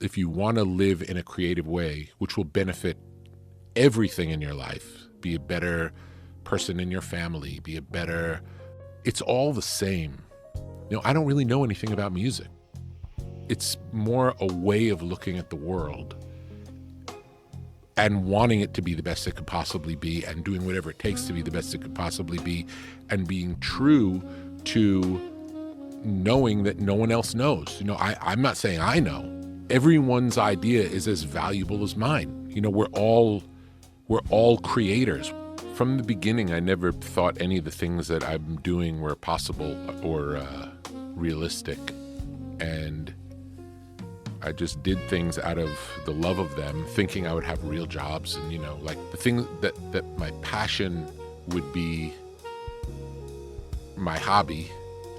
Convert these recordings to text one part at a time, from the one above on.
if you want to live in a creative way, which will benefit everything in your life, be a better person in your family, it's all the same. I don't really know anything about music. It's more a way of looking at the world and wanting it to be the best it could possibly be and doing whatever it takes to be the best it could possibly be and being true to knowing that no one else knows. I'm not saying I know. Everyone's idea is as valuable as mine. We're all creators. From the beginning, I never thought any of the things that I'm doing were possible or realistic. And I just did things out of the love of them, thinking I would have real jobs. And, like the thing that my passion would be my hobby,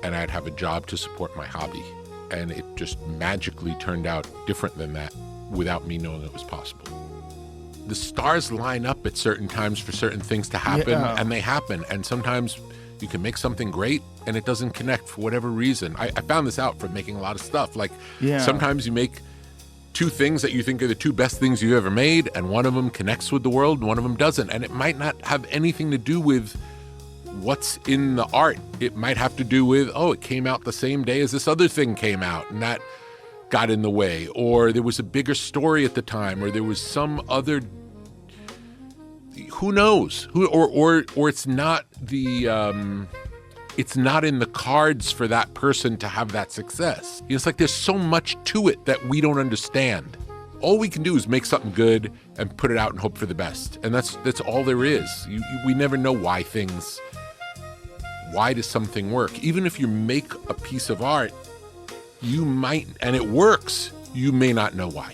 and I'd have a job to support my hobby. And it just magically turned out different than that without me knowing it was possible. The stars line up at certain times for certain things to happen, and they happen. And sometimes you can make something great and it doesn't connect for whatever reason. I found this out from making a lot of stuff. Sometimes you make two things that you think are the two best things you've ever made, and one of them connects with the world and one of them doesn't. And it might not have anything to do with what's in the art. It might have to do with, it came out the same day as this other thing came out, and that got in the way, or there was a bigger story at the time, or there was some other, who knows, or it's not it's not in the cards for that person to have that success. It's like there's so much to it that we don't understand. All we can do is make something good and put it out and hope for the best, and that's all there is. We never know why does something work. Even if you make a piece of art, you might, and it works, you may not know why.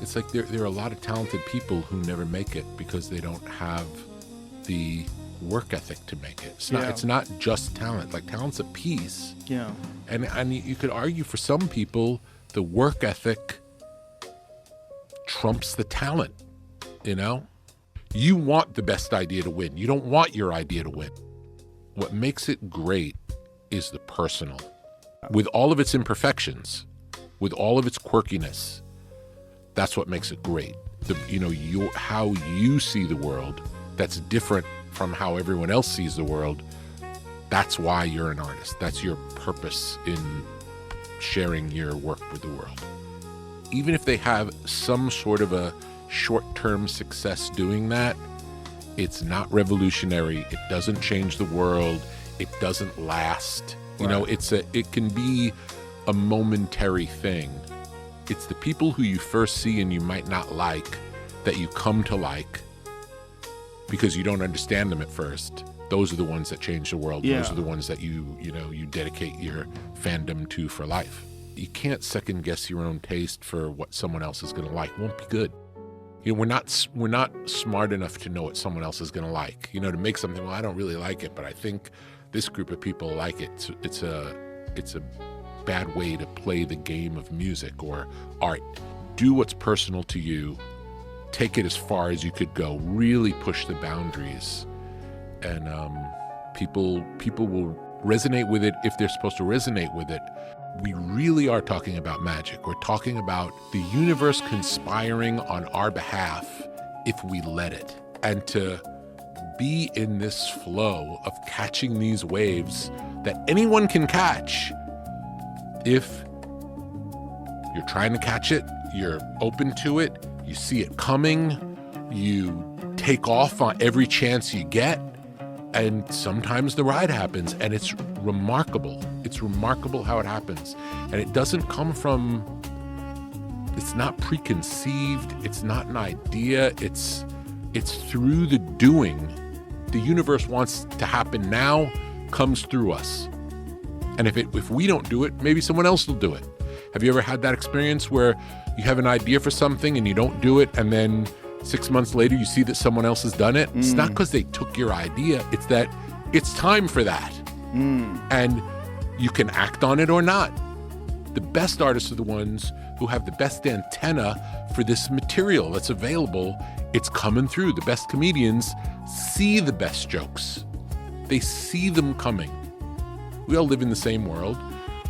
It's like there are a lot of talented people who never make it because they don't have the work ethic to make it. It's not just talent. Like, talent's a piece. Yeah. And you could argue for some people the work ethic trumps the talent, You want the best idea to win. You don't want your idea to win. What makes it great is the personal. With all of its imperfections, with all of its quirkiness, that's what makes it great. How you see the world, that's different from how everyone else sees the world. That's why you're an artist. That's your purpose in sharing your work with the world. Even if they have some sort of a short-term success doing that, it's not revolutionary. It doesn't change the world. It doesn't last. It can be a momentary thing. It's the people who you first see and you might not like that you come to like because you don't understand them at first. Those are the ones that change the world. Yeah. Those are the ones that you dedicate your fandom to for life. You can't second guess your own taste for what someone else is going to like. It won't be good. We're not smart enough to know what someone else is going to like. To make something, well, I don't really like it, but I think this group of people like it. It's a bad way to play the game of music or art. Do what's personal to you. Take it as far as you could go. Really push the boundaries, and people will resonate with it if they're supposed to resonate with it. We really are talking about magic. We're talking about the universe conspiring on our behalf if we let it. And to be in this flow of catching these waves that anyone can catch, if you're trying to catch it, you're open to it, you see it coming, you take off on every chance you get, and sometimes the ride happens, and it's remarkable. It's remarkable how it happens. And it doesn't come from, it's not preconceived, it's not an idea, it's through the doing. The universe wants to happen now, comes through us. And if we don't do it, maybe someone else will do it. Have you ever had that experience where you have an idea for something and you don't do it, and then 6 months later you see that someone else has done it? It's not because they took your idea, it's that it's time for that. And you can act on it or not. The best artists are the ones who have the best antenna for this material that's available. It's coming through. The best comedians see the best jokes. They see them coming. We all live in the same world.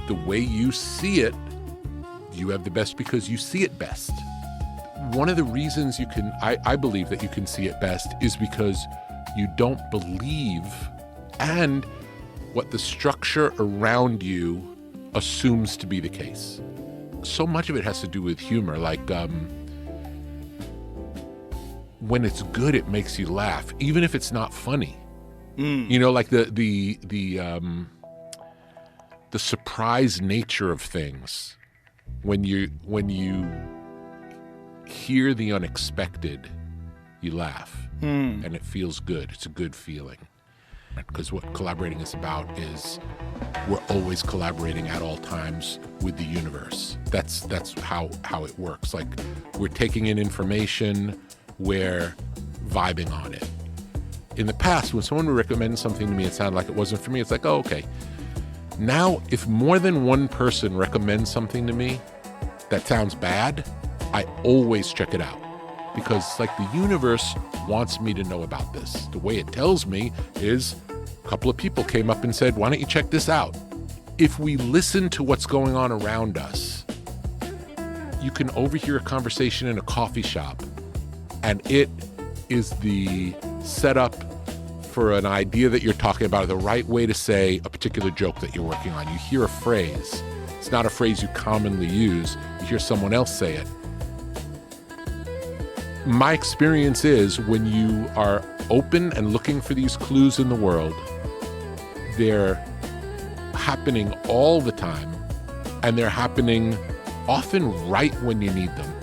The way you see it, You have the best because you see it best. One of the reasons you can, I believe that you can see it best is because you don't believe and what the structure around you assumes to be the case. So much of it has to do with humor. Like when it's good, it makes you laugh, even if it's not funny. You know, like the surprise nature of things. When you hear the unexpected, you laugh, and it feels good. It's a good feeling. Because what collaborating is about is we're always collaborating at all times with the universe. That's how it works. Like, we're taking in information, we're vibing on it. In the past, when someone would recommend something to me, it sounded like it wasn't for me. It's like, oh, okay. Now, if more than one person recommends something to me that sounds bad, I always check it out. Because, like, the universe wants me to know about this. The way it tells me is a couple of people came up and said, why don't you check this out? If we listen to what's going on around us, you can overhear a conversation in a coffee shop, and it is the setup for an idea that you're talking about, the right way to say a particular joke that you're working on. You hear a phrase. It's not a phrase you commonly use. You hear someone else say it. My experience is when you are open and looking for these clues in the world, they're happening all the time, and they're happening often right when you need them.